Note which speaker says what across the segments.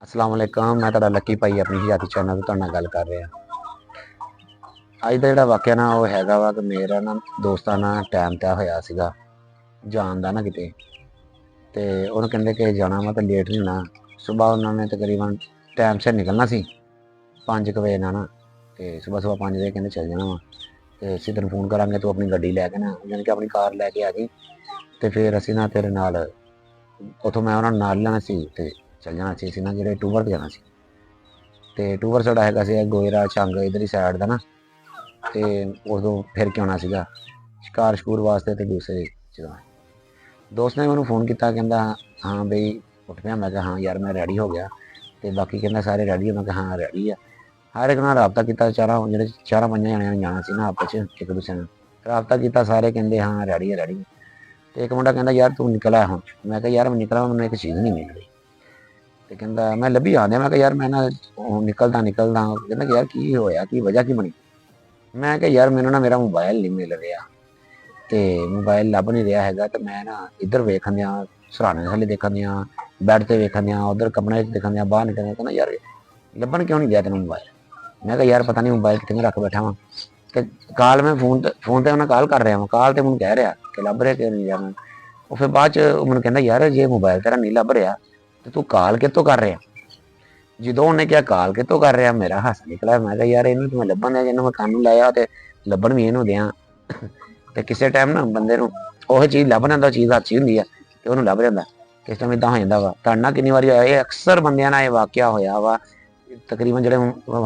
Speaker 1: अस्सलाम वालेकुम। मैं तुहाडा लक्की भाई अपनी हयाती चैनल ਤੋਂ ਤੁਹਾਡੇ ਨਾਲ ਗੱਲ ਕਰ ਰਿਹਾ। ਅੱਜ ਦਾ ਜਿਹੜਾ ਵਾਕਿਆ ਨਾ ਉਹ ਹੈਗਾ ਵਾ ਕਿ ਮੇਰਾ ਨਾ ਦੋਸਤਾਂ ਨਾਲ ਟਾਈਮ ਤੈਅ ਹੋਇਆ ਸੀਗਾ ਜਾਣ ਦਾ ਨਾ ਕਿਤੇ, ਤੇ ਉਹਨੂੰ ਕਹਿੰਦੇ ਕਿ ਜਾਣਾ ਵਾ ਤਾਂ ਲੇਟ ਨਹੀਂ ਹੋਣਾ। ਸੁਬਾਹ ਉਹਨਾਂ ਨੇ ਤਕਰੀਬਨ ਟਾਈਮ ਸਿਰ ਨਿਕਲਣਾ ਸੀ 5 ਵਜੇ ਨਾਲ ਨਾ, ਤੇ ਸੁਬਾਹ 5 ਵਜੇ ਕਹਿੰਦੇ ਚੱਲ ਜਾਣਾ ਵਾ ਤੇ ਅਸੀਂ ਤੈਨੂੰ ਫੋਨ ਕਰਾਂਗੇ, ਤੂੰ ਆਪਣੀ ਗੱਡੀ ਲੈ ਕੇ ਨਾ ਯਾਨੀ ਕਿ ਆਪਣੀ ਕਾਰ ਲੈ ਕੇ ਆ ਗਈ ਤੇ ਫਿਰ ਅਸੀਂ ਨਾ ਤੇਰੇ ਨਾਲ ਉੱਥੋਂ ਮੈਂ ਉਹਨਾਂ ਨੂੰ ਨਾਲ ਲੈਣਾ ਸੀ ਤੇ ਚੱਲ ਜਾਣਾ ਸੀ। ਅਸੀਂ ਨਾ ਜਿਹੜੇ ਟੂਰ 'ਤੇ ਜਾਣਾ ਸੀ ਤੇ ਟੂਰ ਸਾਡਾ ਹੈਗਾ ਸੀ ਗੋਇਰਾ ਝੰਗ ਇੱਧਰਲੀ ਸਾਈਡ ਦਾ ਨਾ, ਤੇ ਉਦੋਂ ਫਿਰ ਕੇ ਆਉਣਾ ਸੀਗਾ ਸ਼ਿਕਾਰ ਸ਼ਕੂਰ ਵਾਸਤੇ ਤੇ ਦੂਸਰੇ ਚੀਜ਼ਾਂ। ਦੋਸਤ ਨੇ ਮੈਨੂੰ ਫੋਨ ਕੀਤਾ, ਕਹਿੰਦਾ ਹਾਂ ਬਈ ਉੱਠ ਪਿਆ। ਮੈਂ ਕਿਹਾ ਹਾਂ ਯਾਰ ਮੈਂ ਰੈਡੀ ਹੋ ਗਿਆ, ਤੇ ਬਾਕੀ ਕਹਿੰਦਾ ਸਾਰੇ ਰੈਡੀ ਹੋ। ਮੈਂ ਕਿਹਾ ਹਾਂ ਰੈਡੀ ਆ। ਹਰ ਇੱਕ ਨਾਲ ਰਾਬਤਾ ਕੀਤਾ, ਜਿਹੜੇ ਚਾਰਾਂ ਪੰਜਾਂ ਜਣਿਆਂ ਨੇ ਜਾਣਾ ਸੀ ਨਾ ਆਪਸ 'ਚ ਇੱਕ ਦੂਸਰੇ ਨਾਲ ਰਾਬਤਾ ਕੀਤਾ, ਸਾਰੇ ਕਹਿੰਦੇ ਹਾਂ ਰੈਡੀ ਆ ਰੈਡੀ। ਤੇ ਇੱਕ ਮੁੰਡਾ ਕਹਿੰਦਾ ਯਾਰ ਤੂੰ ਨਿਕਲਿਆ ਹੁਣ। ਮੈਂ ਕਿਹਾ ਯਾਰ ਮੈਂ ਨਿਕਲਾਂ, ਮੈਨੂੰ ਇੱਕ ਚੀਜ਼ ਨਹੀਂ ਮਿਲ ਰਹੀ। ਤੇ ਕਹਿੰਦਾ ਮੈਂ ਲੱਭੀ ਆਉਂਦਿਆ। ਮੈਂ ਕਿਹਾ ਯਾਰ ਮੈਂ ਨਾ ਨਿਕਲਦਾ ਕਹਿੰਦਾ ਯਾਰ ਕੀ ਹੋਇਆ, ਕੀ ਵਜ੍ਹਾ ਕੀ ਬਣੀ। ਮੈਂ ਕਿਹਾ ਯਾਰ ਮੈਨੂੰ ਨਾ ਮੇਰਾ ਮੋਬਾਈਲ ਨਹੀਂ ਮਿਲ ਰਿਹਾ ਤੇ ਮੋਬਾਈਲ ਲੱਭ ਨਹੀਂ ਰਿਹਾ ਹੈਗਾ, ਤੇ ਮੈਂ ਨਾ ਇੱਧਰ ਵੇਖਣ ਦਿਆਂ, ਸਰਾਣੇ ਥੱਲੇ ਦੇਖਣ ਦਿਆਂ, ਬੈੱਡ ਤੇ ਵੇਖਣ ਦਿਆਂ, ਉੱਧਰ ਕਮਰੇ 'ਚ ਦੇਖਣ ਦਿਆਂ, ਬਾਹਰ ਨਿਕਲਦਾ। ਕਹਿੰਦਾ ਯਾਰ ਲੱਭਣ ਕਿਉਂ ਨਹੀਂ ਗਿਆ ਤੈਨੂੰ ਮੋਬਾਈਲ। ਮੈਂ ਕਿਹਾ ਯਾਰ ਪਤਾ ਨਹੀਂ ਮੋਬਾਈਲ ਕਿੱਥੇ ਮੈਂ ਰੱਖ ਬੈਠਾ ਵਾਂ। ਤੇ ਕਾਲ ਮੈਂ ਫੋਨ ਤੇ ਉਹਨਾਂ ਕਾਲ ਕਰ ਰਿਹਾ ਵਾਂ, ਕਾਲ ਤੇ ਮੈਨੂੰ ਕਹਿ ਰਿਹਾ ਕਿ ਲੱਭ ਰਿਹਾ ਕਿ ਨਹੀਂ ਯਾਰ। ਉਹ ਫਿਰ ਬਾਅਦ 'ਚ ਉਹ ਮੈਨੂੰ ਕਹਿੰਦਾ ਯਾਰ ਜੇ ਮੋਬਾਈਲ ਤੇਰਾ ਨਹੀਂ ਲੱਭ ਰਿਹਾ ਤੇ ਤੂੰ ਕਾਲ ਕਿੱਥੋਂ ਕਰ ਰਿਹਾ। ਜਦੋਂ ਉਹਨੇ ਕਿਹਾ ਕਾਲ ਕਿੱਥੋਂ ਕਰ ਰਿਹਾ, ਮੇਰਾ ਹਾਸਾ ਨਿਕਲਿਆ। ਮੈਂ ਕਿਹਾ ਯਾਰ ਇਹਨੂੰ ਮੈਂ ਲੱਭਣ ਦਿਆਂ, ਜਿਹਨੂੰ ਮੈਂ ਕੰਨ ਨੂੰ ਲਾਇਆ ਤੇ ਲੱਭਣ ਵੀ ਇਹਨੂੰ ਦਿਆਂ। ਤੇ ਕਿਸੇ ਟਾਈਮ ਨਾ ਬੰਦੇ ਨੂੰ ਉਹ ਚੀਜ਼ ਲੱਭ ਜਾਂਦਾ, ਚੀਜ਼ ਹੱਥ 'ਚ ਹੀ ਹੁੰਦੀ ਆ ਤੇ ਉਹਨੂੰ ਲੱਭ ਜਾਂਦਾ। ਕਿਸ ਟਾਈਮ ਇੱਦਾਂ ਹੋ ਜਾਂਦਾ ਵਾ। ਤੁਹਾਡੇ ਨਾਲ ਕਿੰਨੀ ਵਾਰੀ ਹੋਇਆ ਇਹ, ਅਕਸਰ ਬੰਦਿਆਂ ਨਾਲ ਇਹ ਵਾਕਿਆ ਹੋਇਆ ਵਾ। ਤਕਰੀਬਨ ਜਿਹੜੇ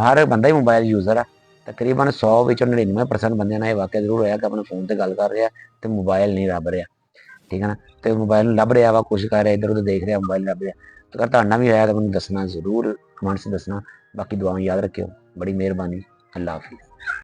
Speaker 1: ਹਰ ਬੰਦਾ ਹੀ ਮੋਬਾਈਲ ਯੂਜ਼ਰ ਆ, ਤਕਰੀਬਨ 100 ਵਿੱਚੋਂ 99% ਬੰਦਿਆਂ ਨਾਲ ਇਹ ਵਾਕਿਆ ਜ਼ਰੂਰ ਹੋਇਆ ਕਿ ਆਪਣੇ ਫੋਨ ਤੇ ਗੱਲ ਕਰ ਰਿਹਾ ਤੇ ਮੋਬਾਈਲ ਨਹੀਂ ਲੱਭ ਰਿਹਾ। ਠੀਕ ਹੈ ਨਾ, ਤੇ ਮੋਬਾਈਲ ਨੂੰ ਲੱਭ ਰਿਹਾ ਵਾ, ਕੋਸ਼ਿਸ਼ ਕਰ ਰਿਹਾ, ਇੱਧਰ ਉੱਧਰ ਦੇਖ ਰਿਹਾ, ਮੋਬਾਈਲ ਲੱਭ ਰਿਹਾ। ਅਗਰ ਤੁਹਾਡੇ ਨਾਲ ਵੀ ਹੋਇਆ ਤਾਂ ਮੈਨੂੰ ਦੱਸਣਾ ਜ਼ਰੂਰ, ਕਮੈਂਟਸ ਦੱਸਣਾ। ਬਾਕੀ ਦੁਆਵਾਂ ਯਾਦ ਰੱਖਿਓ। ਬੜੀ ਮਿਹਰਬਾਨੀ। ਅੱਲਾ ਹਾਫਿਜ਼।